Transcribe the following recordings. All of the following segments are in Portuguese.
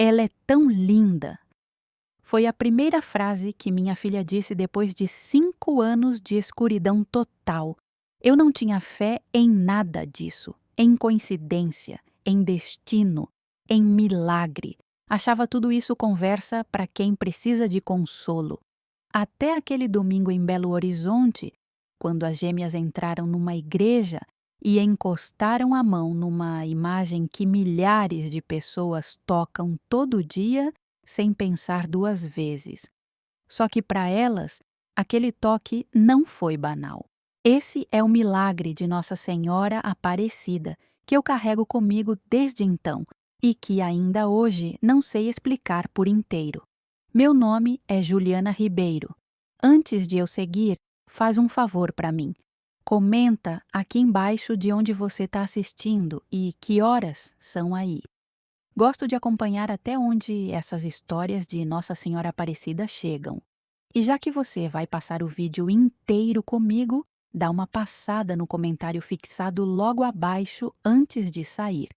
Ela é tão linda. Foi a primeira frase que minha filha disse depois de 5 anos de escuridão total. Eu não tinha fé em nada disso, em coincidência, em destino, em milagre. Achava tudo isso conversa para quem precisa de consolo. Até aquele domingo em Belo Horizonte, quando as gêmeas entraram numa igreja e encostaram a mão numa imagem que milhares de pessoas tocam todo dia sem pensar 2 vezes. Só que para elas, aquele toque não foi banal. Esse é o milagre de Nossa Senhora Aparecida, que eu carrego comigo desde então e que ainda hoje não sei explicar por inteiro. Meu nome é Juliana Ribeiro. Antes de eu seguir, faz um favor para mim. Comenta aqui embaixo de onde você está assistindo e que horas são aí. Gosto de acompanhar até onde essas histórias de Nossa Senhora Aparecida chegam. E já que você vai passar o vídeo inteiro comigo, dá uma passada no comentário fixado logo abaixo antes de sair.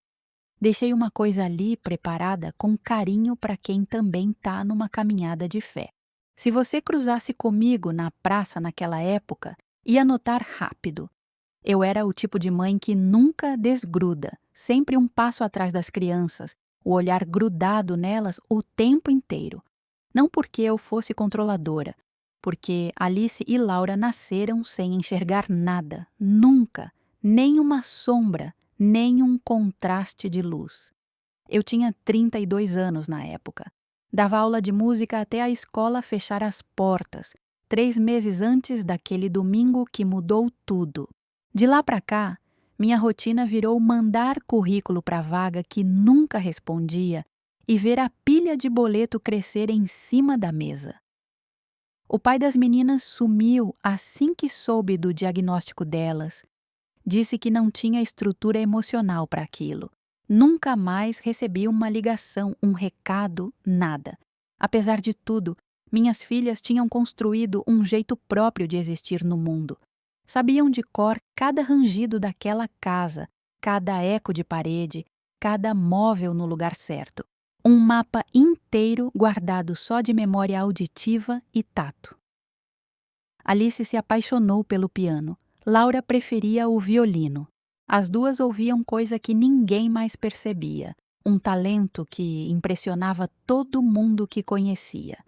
Deixei uma coisa ali preparada com carinho para quem também está numa caminhada de fé. Se você cruzasse comigo na praça naquela época, ia notar rápido. Eu era o tipo de mãe que nunca desgruda, sempre um passo atrás das crianças, o olhar grudado nelas o tempo inteiro. Não porque eu fosse controladora, porque Alice e Laura nasceram sem enxergar nada, nunca, nem uma sombra, nem um contraste de luz. Eu tinha 32 anos na época. Dava aula de música até a escola fechar as portas, 3 meses antes daquele domingo que mudou tudo. De lá para cá, minha rotina virou mandar currículo para vaga que nunca respondia e ver a pilha de boleto crescer em cima da mesa. O pai das meninas sumiu assim que soube do diagnóstico delas. Disse que não tinha estrutura emocional para aquilo. Nunca mais recebi uma ligação, um recado, nada. Apesar de tudo, minhas filhas tinham construído um jeito próprio de existir no mundo. Sabiam de cor cada rangido daquela casa, cada eco de parede, cada móvel no lugar certo. Um mapa inteiro guardado só de memória auditiva e tato. Alice se apaixonou pelo piano. Laura preferia o violino. As duas ouviam coisa que ninguém mais percebia, um talento que impressionava todo mundo que conhecia.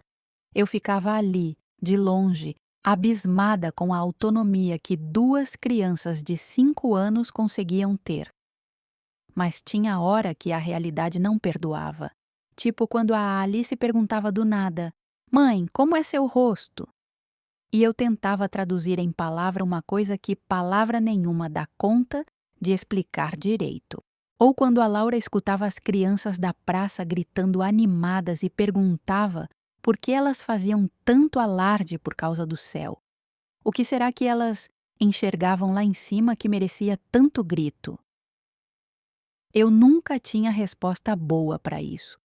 Eu ficava ali, de longe, abismada com a autonomia que 2 crianças de 5 anos conseguiam ter. Mas tinha hora que a realidade não perdoava. Tipo quando a Alice perguntava do nada: "Mãe, como é seu rosto?" E eu tentava traduzir em palavra uma coisa que palavra nenhuma dá conta de explicar direito. Ou quando a Laura escutava as crianças da praça gritando animadas e perguntava por que elas faziam tanto alarde por causa do céu. O que será que elas enxergavam lá em cima que merecia tanto grito? Eu nunca tinha resposta boa para isso.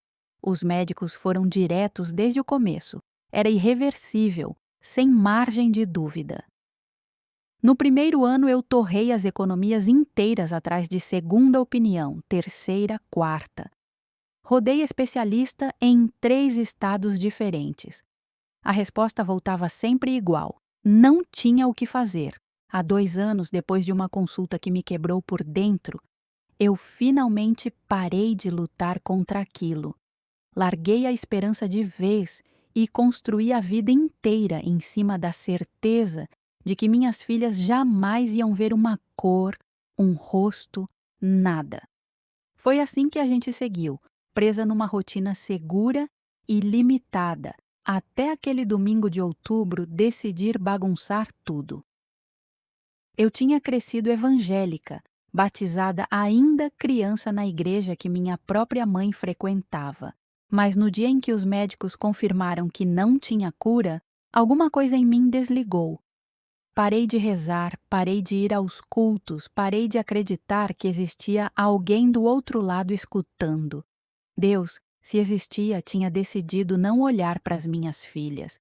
Os médicos foram diretos desde o começo. Era irreversível, sem margem de dúvida. No primeiro ano eu torrei as economias inteiras atrás de segunda opinião, terceira, quarta. Rodei especialista em 3 estados diferentes. A resposta voltava sempre igual. Não tinha o que fazer. Há 2 anos, depois de uma consulta que me quebrou por dentro, eu finalmente parei de lutar contra aquilo. Larguei a esperança de vez e construí a vida inteira em cima da certeza de que minhas filhas jamais iam ver uma cor, um rosto, nada. Foi assim que a gente seguiu, presa numa rotina segura e limitada, até aquele domingo de outubro decidir bagunçar tudo. Eu tinha crescido evangélica, batizada ainda criança na igreja que minha própria mãe frequentava. Mas no dia em que os médicos confirmaram que não tinha cura, alguma coisa em mim desligou. Parei de rezar, parei de ir aos cultos, parei de acreditar que existia alguém do outro lado escutando. Deus, se existia, tinha decidido não olhar para as minhas filhas.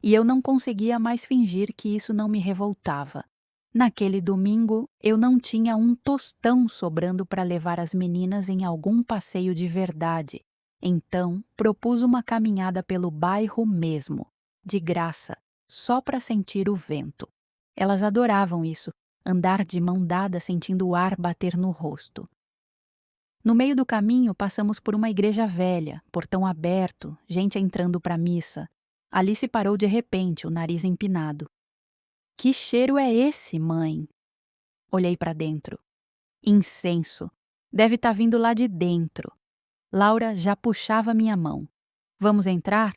E eu não conseguia mais fingir que isso não me revoltava. Naquele domingo, eu não tinha um tostão sobrando para levar as meninas em algum passeio de verdade. Então, propus uma caminhada pelo bairro mesmo, de graça, só para sentir o vento. Elas adoravam isso, andar de mão dada sentindo o ar bater no rosto. No meio do caminho, passamos por uma igreja velha, portão aberto, gente entrando para a missa. Alice parou de repente, o nariz empinado. Que cheiro é esse, mãe? Olhei para dentro. Incenso. Deve estar vindo lá de dentro. Laura já puxava minha mão. Vamos entrar?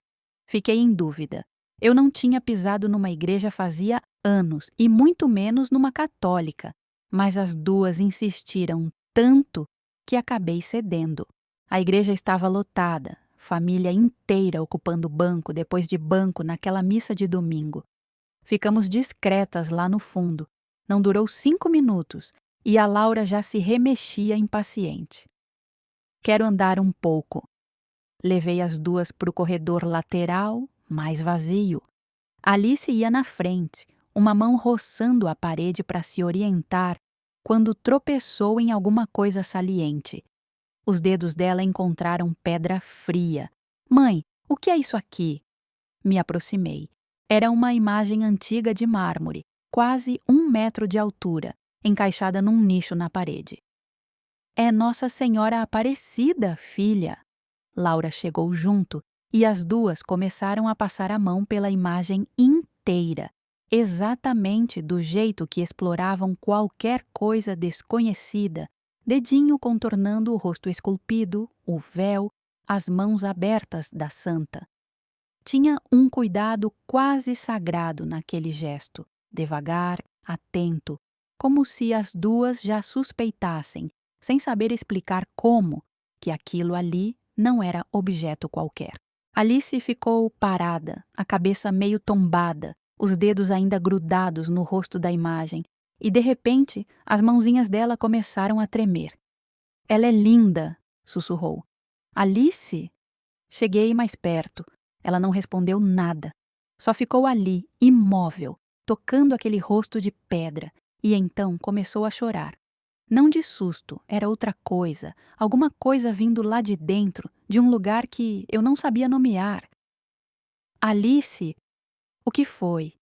Fiquei em dúvida. Eu não tinha pisado numa igreja fazia anos, e muito menos numa católica, mas as duas insistiram tanto que acabei cedendo. A igreja estava lotada, família inteira ocupando banco depois de banco naquela missa de domingo. Ficamos discretas lá no fundo. Não durou 5 minutos e a Laura já se remexia impaciente. Quero andar um pouco. Levei as duas para o corredor lateral, mais vazio. Alice ia na frente, uma mão roçando a parede para se orientar, quando tropeçou em alguma coisa saliente. Os dedos dela encontraram pedra fria. Mãe, o que é isso aqui? Me aproximei. Era uma imagem antiga de mármore, quase 1 metro de altura, encaixada num nicho na parede. É Nossa Senhora Aparecida, filha. Laura chegou junto e as duas começaram a passar a mão pela imagem inteira, exatamente do jeito que exploravam qualquer coisa desconhecida, dedinho contornando o rosto esculpido, o véu, as mãos abertas da santa. Tinha um cuidado quase sagrado naquele gesto, devagar, atento, como se as duas já suspeitassem, sem saber explicar como, que aquilo ali não era objeto qualquer. Alice ficou parada, a cabeça meio tombada, os dedos ainda grudados no rosto da imagem, e de repente as mãozinhas dela começaram a tremer. Ela é linda, sussurrou. Alice? Cheguei mais perto. Ela não respondeu nada. Só ficou ali, imóvel, tocando aquele rosto de pedra, e então começou a chorar. Não de susto, era outra coisa, alguma coisa vindo lá de dentro, de um lugar que eu não sabia nomear. Alice? O que foi?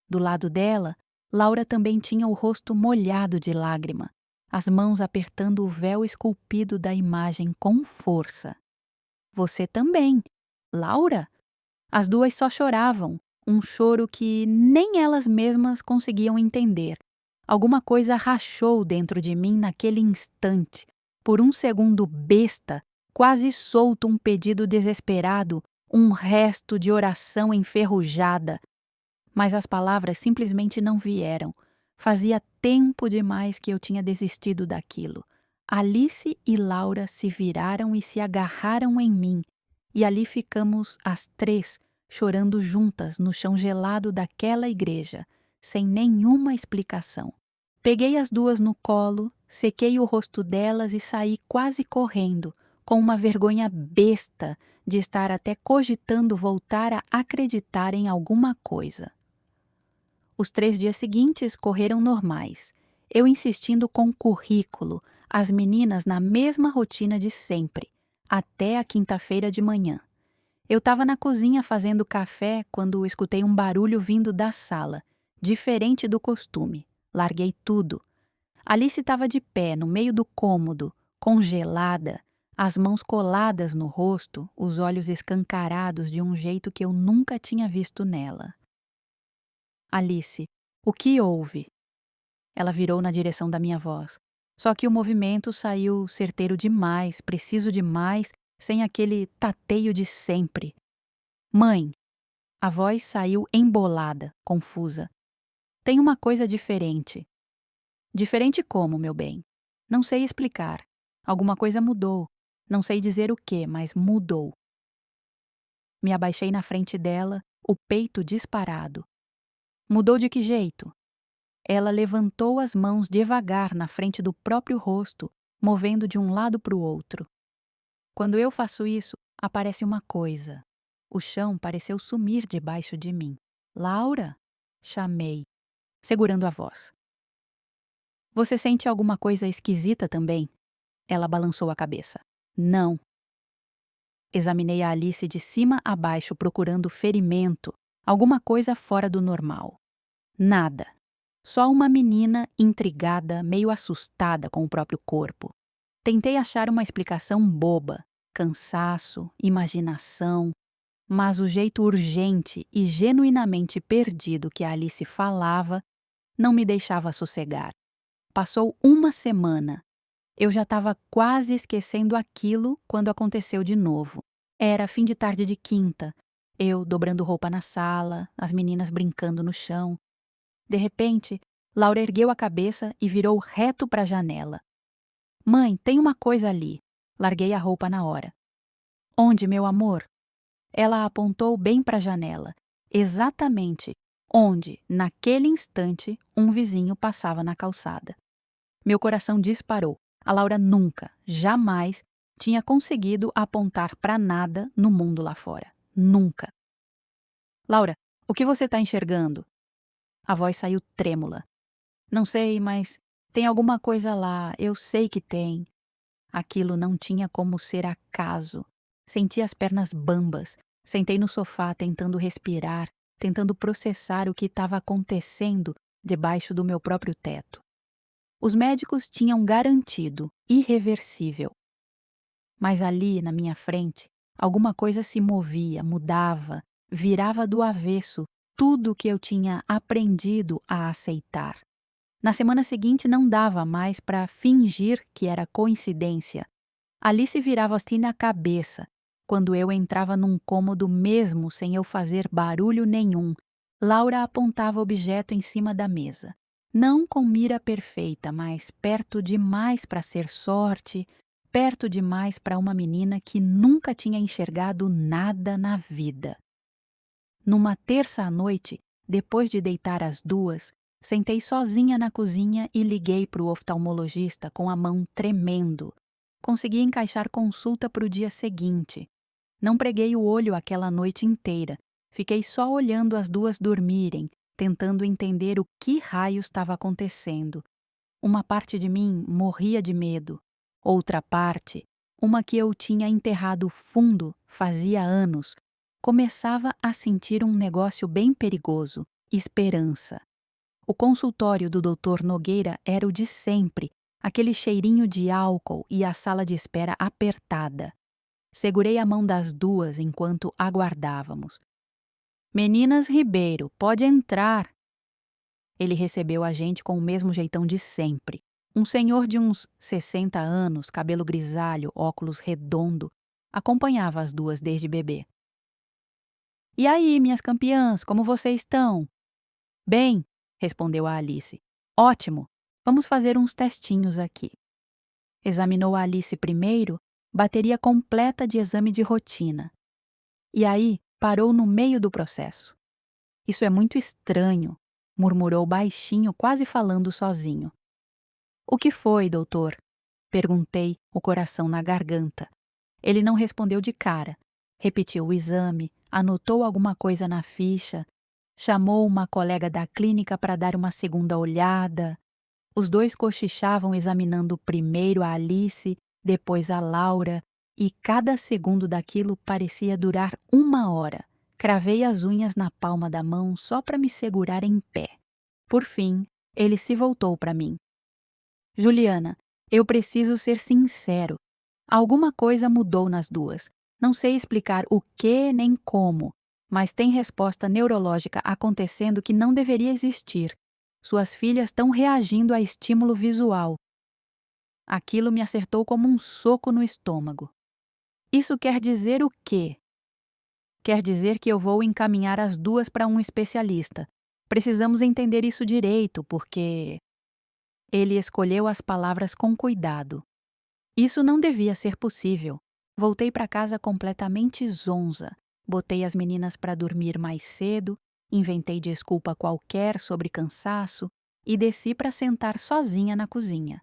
Do lado dela, Laura também tinha o rosto molhado de lágrima, as mãos apertando o véu esculpido da imagem com força. Você também. Laura? As duas só choravam, um choro que nem elas mesmas conseguiam entender. Alguma coisa rachou dentro de mim naquele instante. Por um segundo besta, quase solto um pedido desesperado, um resto de oração enferrujada. Mas as palavras simplesmente não vieram. Fazia tempo demais que eu tinha desistido daquilo. Alice e Laura se viraram e se agarraram em mim, e ali ficamos as três, chorando juntas no chão gelado daquela igreja, sem nenhuma explicação. Peguei as duas no colo, sequei o rosto delas e saí quase correndo, com uma vergonha besta de estar até cogitando voltar a acreditar em alguma coisa. Os 3 dias seguintes correram normais. Eu insistindo com currículo, as meninas na mesma rotina de sempre, até a quinta-feira de manhã. Eu estava na cozinha fazendo café quando escutei um barulho vindo da sala, diferente do costume. Larguei tudo. Alice estava de pé no meio do cômodo, congelada, as mãos coladas no rosto, os olhos escancarados de um jeito que eu nunca tinha visto nela. Alice, o que houve? Ela virou na direção da minha voz. Só que o movimento saiu certeiro demais, preciso demais, sem aquele tateio de sempre. Mãe! A voz saiu embolada, confusa. Tem uma coisa diferente. Diferente como, meu bem? Não sei explicar. Alguma coisa mudou. Não sei dizer o que, mas mudou. Me abaixei na frente dela, o peito disparado. Mudou de que jeito? Ela levantou as mãos devagar na frente do próprio rosto, movendo de um lado para o outro. Quando eu faço isso, aparece uma coisa. O chão pareceu sumir debaixo de mim. Laura? Chamei, segurando a voz. Você sente alguma coisa esquisita também? Ela balançou a cabeça. Não. Examinei a Alice de cima a baixo procurando ferimento, alguma coisa fora do normal. Nada. Só uma menina intrigada, meio assustada com o próprio corpo. Tentei achar uma explicação boba, cansaço, imaginação, mas o jeito urgente e genuinamente perdido que a Alice falava não me deixava sossegar. Passou uma semana. Eu já estava quase esquecendo aquilo quando aconteceu de novo. Era fim de tarde de quinta, eu dobrando roupa na sala, as meninas brincando no chão. De repente, Laura ergueu a cabeça e virou reto para a janela. Mãe, tem uma coisa ali. Larguei a roupa na hora. Onde, meu amor? Ela apontou bem para a janela, exatamente onde, naquele instante, um vizinho passava na calçada. Meu coração disparou. A Laura nunca, jamais, tinha conseguido apontar para nada no mundo lá fora. Nunca. Laura, o que você está enxergando? A voz saiu trêmula. Não sei, mas tem alguma coisa lá, eu sei que tem. Aquilo não tinha como ser acaso. Senti as pernas bambas. Sentei no sofá tentando respirar, tentando processar o que estava acontecendo debaixo do meu próprio teto. Os médicos tinham garantido irreversível. Mas ali, na minha frente, alguma coisa se movia, mudava, virava do avesso tudo o que eu tinha aprendido a aceitar. Na semana seguinte não dava mais para fingir que era coincidência. Alice virava assim na cabeça, quando eu entrava num cômodo mesmo sem eu fazer barulho nenhum. Laura apontava objeto em cima da mesa. Não com mira perfeita, mas perto demais para ser sorte, perto demais para uma menina que nunca tinha enxergado nada na vida. Numa terça à noite, depois de deitar as duas, sentei sozinha na cozinha e liguei para o oftalmologista com a mão tremendo. Consegui encaixar consulta para o dia seguinte. Não preguei o olho aquela noite inteira. Fiquei só olhando as duas dormirem, tentando entender o que raio estava acontecendo. Uma parte de mim morria de medo. Outra parte, uma que eu tinha enterrado fundo fazia anos, começava a sentir um negócio bem perigoso: esperança. O consultório do Dr. Nogueira era o de sempre, aquele cheirinho de álcool e a sala de espera apertada. Segurei a mão das duas enquanto aguardávamos. Meninas Ribeiro, pode entrar. Ele recebeu a gente com o mesmo jeitão de sempre. Um senhor de uns 60 anos, cabelo grisalho, óculos redondo, acompanhava as duas desde bebê. E aí, minhas campeãs, como vocês estão? Bem, respondeu a Alice. Ótimo, vamos fazer uns testinhos aqui. Examinou a Alice primeiro, bateria completa de exame de rotina. E aí, parou no meio do processo. Isso é muito estranho, murmurou baixinho, quase falando sozinho. O que foi, doutor? Perguntei, o coração na garganta. Ele não respondeu de cara. Repetiu o exame, anotou alguma coisa na ficha, chamou uma colega da clínica para dar uma segunda olhada. Os dois cochichavam examinando primeiro a Alice, depois a Laura, e cada segundo daquilo parecia durar 1 hora. Cravei as unhas na palma da mão só para me segurar em pé. Por fim, ele se voltou para mim. Juliana, eu preciso ser sincero. Alguma coisa mudou nas duas. Não sei explicar o que nem como, mas tem resposta neurológica acontecendo que não deveria existir. Suas filhas estão reagindo a estímulo visual. Aquilo me acertou como um soco no estômago. Isso quer dizer o quê? Quer dizer que eu vou encaminhar as duas para um especialista. Precisamos entender isso direito, porque... Ele escolheu as palavras com cuidado. Isso não devia ser possível. Voltei para casa completamente zonza. Botei as meninas para dormir mais cedo, inventei desculpa qualquer sobre cansaço e desci para sentar sozinha na cozinha.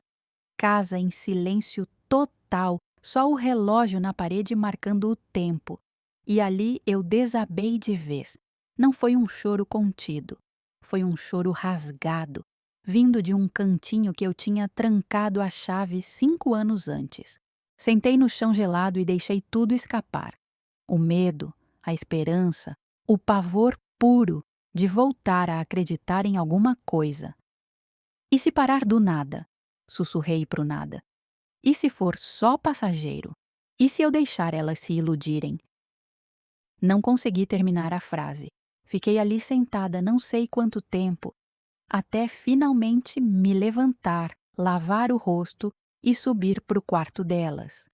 Casa em silêncio total, só o relógio na parede marcando o tempo. E ali eu desabei de vez. Não foi um choro contido. Foi um choro rasgado, vindo de um cantinho que eu tinha trancado a chave 5 anos antes. Sentei no chão gelado e deixei tudo escapar. O medo, a esperança, o pavor puro de voltar a acreditar em alguma coisa. E se parar do nada? Sussurrei pro nada. E se for só passageiro? E se eu deixar elas se iludirem? Não consegui terminar a frase. Fiquei ali sentada não sei quanto tempo, até finalmente me levantar, lavar o rosto e subir para o quarto delas.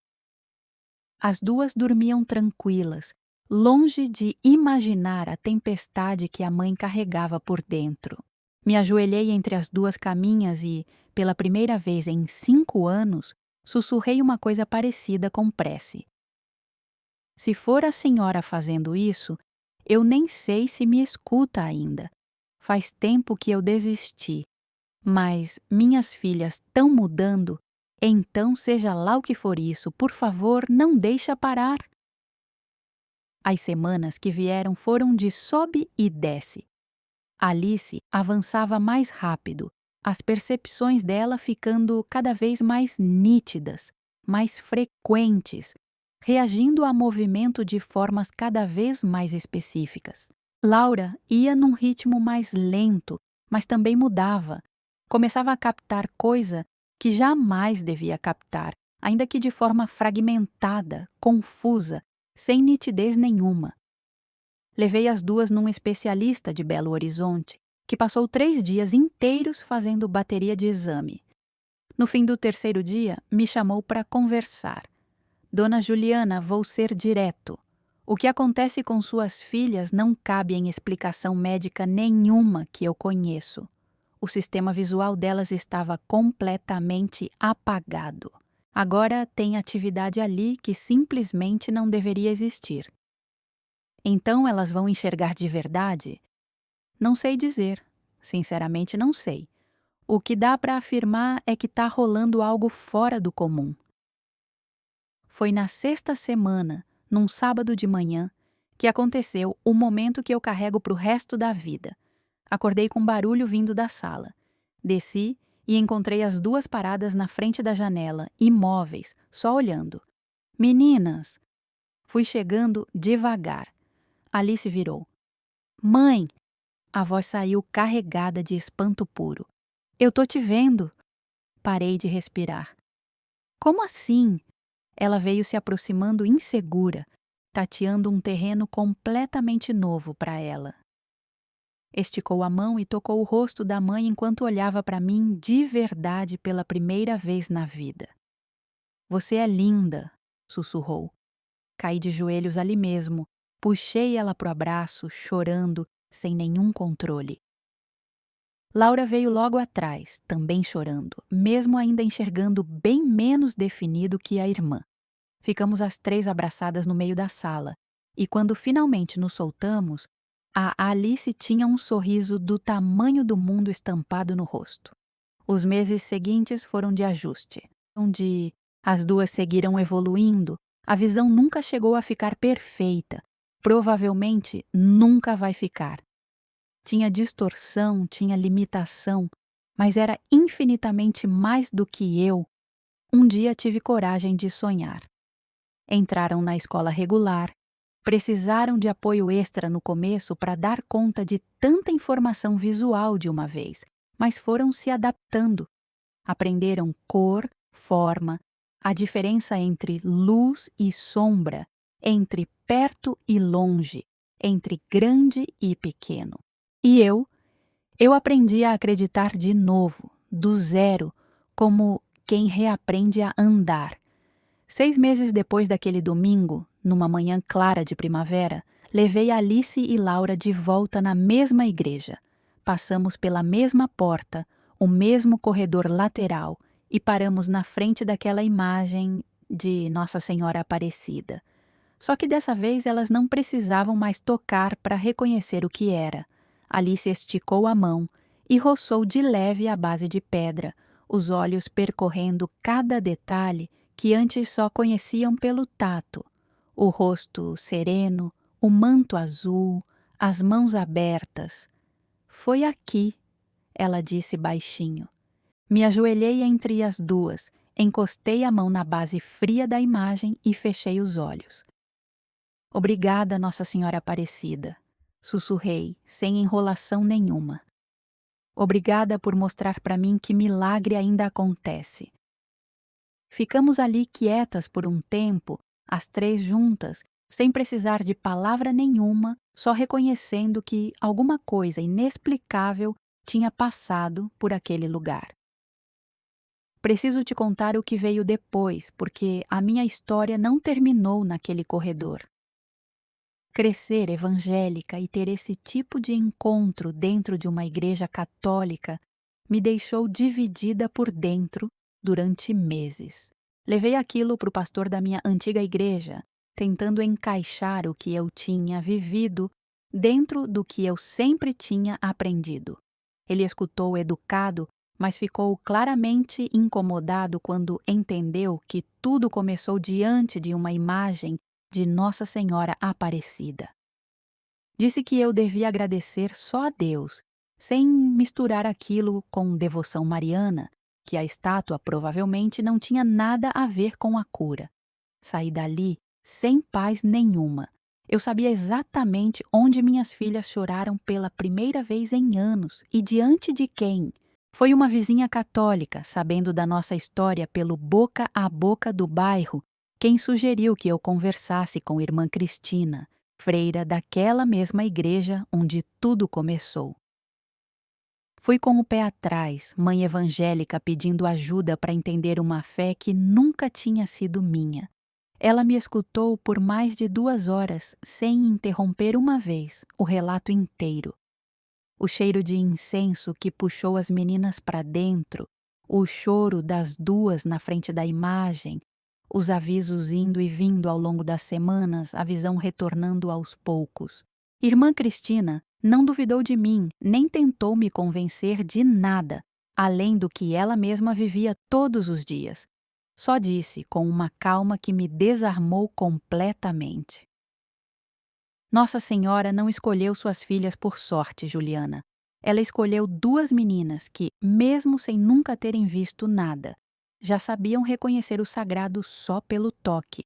As duas dormiam tranquilas, longe de imaginar a tempestade que a mãe carregava por dentro. Me ajoelhei entre as duas caminhas e, pela primeira vez em 5 anos, sussurrei uma coisa parecida com prece. Se for a senhora fazendo isso, eu nem sei se me escuta ainda. Faz tempo que eu desisti. Mas minhas filhas estão mudando, então seja lá o que for isso, por favor, não deixa parar. As semanas que vieram foram de sobe e desce. Alice avançava mais rápido, as percepções dela ficando cada vez mais nítidas, mais frequentes, reagindo a movimento de formas cada vez mais específicas. Laura ia num ritmo mais lento, mas também mudava. Começava a captar coisa que jamais devia captar, ainda que de forma fragmentada, confusa, sem nitidez nenhuma. Levei as duas num especialista de Belo Horizonte, que passou 3 dias inteiros fazendo bateria de exame. No fim do 3º dia, me chamou para conversar. Dona Juliana, vou ser direto. O que acontece com suas filhas não cabe em explicação médica nenhuma que eu conheço. O sistema visual delas estava completamente apagado. Agora tem atividade ali que simplesmente não deveria existir. Então elas vão enxergar de verdade? Não sei dizer. Sinceramente, não sei. O que dá para afirmar é que está rolando algo fora do comum. Foi na 6ª semana, num sábado de manhã, que aconteceu o momento que eu carrego para o resto da vida. Acordei com barulho vindo da sala. Desci e encontrei as duas paradas na frente da janela, imóveis, só olhando. Meninas! Fui chegando devagar. Alice virou. Mãe! A voz saiu carregada de espanto puro. Eu tô te vendo! Parei de respirar. Como assim? Ela veio se aproximando insegura, tateando um terreno completamente novo para ela. Esticou a mão e tocou o rosto da mãe enquanto olhava para mim de verdade pela primeira vez na vida. Você é linda, sussurrou. Caí de joelhos ali mesmo, puxei ela pro abraço, chorando, sem nenhum controle. Laura veio logo atrás, também chorando, mesmo ainda enxergando bem menos definido que a irmã. Ficamos as 3 abraçadas no meio da sala, e quando finalmente nos soltamos, a Alice tinha um sorriso do tamanho do mundo estampado no rosto. Os meses seguintes foram de ajuste, onde as duas seguiram evoluindo, a visão nunca chegou a ficar perfeita, provavelmente nunca vai ficar. Tinha distorção, tinha limitação, mas era infinitamente mais do que eu. Um dia tive coragem de sonhar. Entraram na escola regular, precisaram de apoio extra no começo para dar conta de tanta informação visual de uma vez, mas foram se adaptando. Aprenderam cor, forma, a diferença entre luz e sombra, entre perto e longe, entre grande e pequeno. E eu aprendi a acreditar de novo, do zero, como quem reaprende a andar. 6 meses depois daquele domingo, numa manhã clara de primavera, levei Alice e Laura de volta na mesma igreja. Passamos pela mesma porta, o mesmo corredor lateral e paramos na frente daquela imagem de Nossa Senhora Aparecida. Só que dessa vez elas não precisavam mais tocar para reconhecer o que era. Alice esticou a mão e roçou de leve a base de pedra, os olhos percorrendo cada detalhe que antes só conheciam pelo tato. O rosto sereno, o manto azul, as mãos abertas. Foi aqui, ela disse baixinho. Me ajoelhei entre as duas, encostei a mão na base fria da imagem e fechei os olhos. Obrigada, Nossa Senhora Aparecida, sussurrei, sem enrolação nenhuma. Obrigada por mostrar para mim que milagre ainda acontece. Ficamos ali quietas por um tempo, as três juntas, sem precisar de palavra nenhuma, só reconhecendo que alguma coisa inexplicável tinha passado por aquele lugar. Preciso te contar o que veio depois, porque a minha história não terminou naquele corredor. Crescer evangélica e ter esse tipo de encontro dentro de uma igreja católica me deixou dividida por dentro durante meses. Levei aquilo para o pastor da minha antiga igreja, tentando encaixar o que eu tinha vivido dentro do que eu sempre tinha aprendido. Ele escutou educado, mas ficou claramente incomodado quando entendeu que tudo começou diante de uma imagem de Nossa Senhora Aparecida. Disse que eu devia agradecer só a Deus, sem misturar aquilo com devoção mariana, que a estátua provavelmente não tinha nada a ver com a cura. Saí dali sem paz nenhuma. Eu sabia exatamente onde minhas filhas choraram pela primeira vez em anos e diante de quem. Foi uma vizinha católica, sabendo da nossa história pelo boca a boca do bairro, quem sugeriu que eu conversasse com irmã Cristina, freira daquela mesma igreja onde tudo começou. Fui com o pé atrás, mãe evangélica pedindo ajuda para entender uma fé que nunca tinha sido minha. Ela me escutou por mais de 2 horas, sem interromper uma vez, o relato inteiro. O cheiro de incenso que puxou as meninas para dentro, o choro das duas na frente da imagem, os avisos indo e vindo ao longo das semanas, a visão retornando aos poucos. Irmã Cristina não duvidou de mim, nem tentou me convencer de nada, além do que ela mesma vivia todos os dias. Só disse, com uma calma que me desarmou completamente. Nossa Senhora não escolheu suas filhas por sorte, Juliana. Ela escolheu 2 meninas que, mesmo sem nunca terem visto nada, já sabiam reconhecer o sagrado só pelo toque.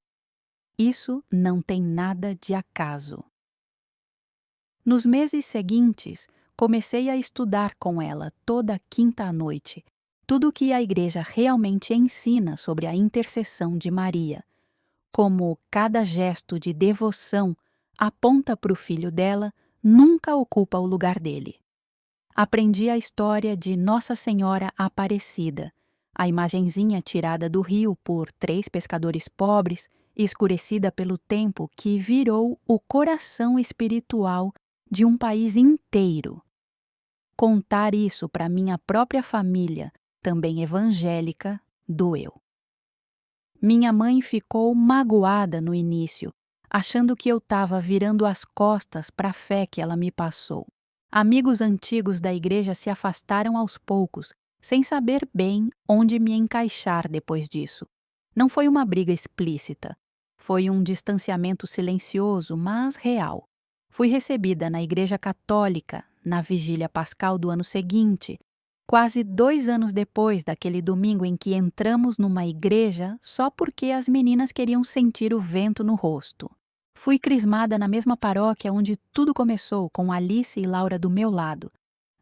Isso não tem nada de acaso. Nos meses seguintes, comecei a estudar com ela toda quinta à noite, tudo o que a igreja realmente ensina sobre a intercessão de Maria, como cada gesto de devoção aponta para o filho dela, nunca ocupa o lugar dele. Aprendi a história de Nossa Senhora Aparecida, a imagenzinha tirada do rio por 3 pescadores pobres, escurecida pelo tempo que virou o coração espiritual de um país inteiro. Contar isso para minha própria família, também evangélica, doeu. Minha mãe ficou magoada no início, achando que eu estava virando as costas para a fé que ela me passou. Amigos antigos da igreja se afastaram aos poucos, sem saber bem onde me encaixar depois disso. Não foi uma briga explícita. Foi um distanciamento silencioso, mas real. Fui recebida na Igreja Católica, na Vigília Pascal do ano seguinte, quase 2 anos depois daquele domingo em que entramos numa igreja só porque as meninas queriam sentir o vento no rosto. Fui crismada na mesma paróquia onde tudo começou, com Alice e Laura do meu lado.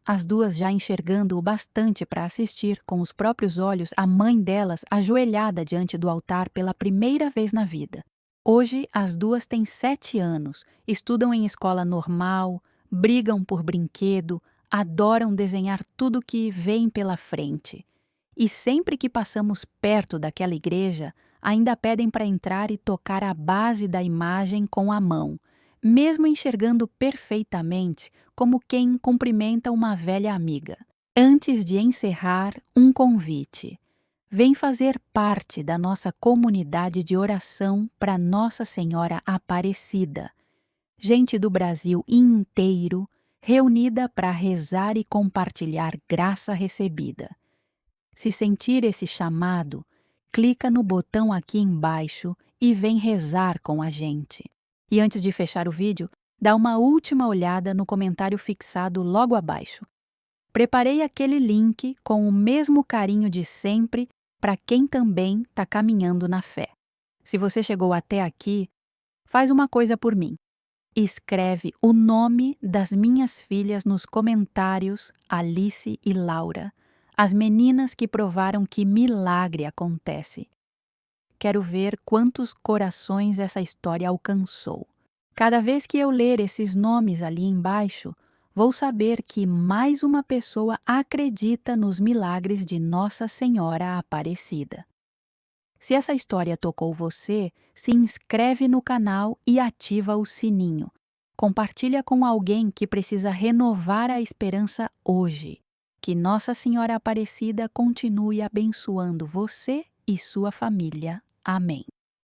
As duas já enxergando o bastante para assistir com os próprios olhos a mãe delas ajoelhada diante do altar pela primeira vez na vida. Hoje as duas têm 7 anos, estudam em escola normal, brigam por brinquedo, adoram desenhar tudo que vêm pela frente. E sempre que passamos perto daquela igreja, ainda pedem para entrar e tocar a base da imagem com a mão, mesmo enxergando perfeitamente, como quem cumprimenta uma velha amiga. Antes de encerrar, um convite. Vem fazer parte da nossa comunidade de oração para Nossa Senhora Aparecida. Gente do Brasil inteiro, reunida para rezar e compartilhar graça recebida. Se sentir esse chamado, clica no botão aqui embaixo e vem rezar com a gente. E antes de fechar o vídeo, dá uma última olhada no comentário fixado logo abaixo. Preparei aquele link com o mesmo carinho de sempre para quem também está caminhando na fé. Se você chegou até aqui, faz uma coisa por mim. Escreve o nome das minhas filhas nos comentários, Alice e Laura, as meninas que provaram que milagre acontece. Quero ver quantos corações essa história alcançou. Cada vez que eu ler esses nomes ali embaixo, vou saber que mais uma pessoa acredita nos milagres de Nossa Senhora Aparecida. Se essa história tocou você, se inscreve no canal e ativa o sininho. Compartilha com alguém que precisa renovar a esperança hoje. Que Nossa Senhora Aparecida continue abençoando você e sua família. Amém.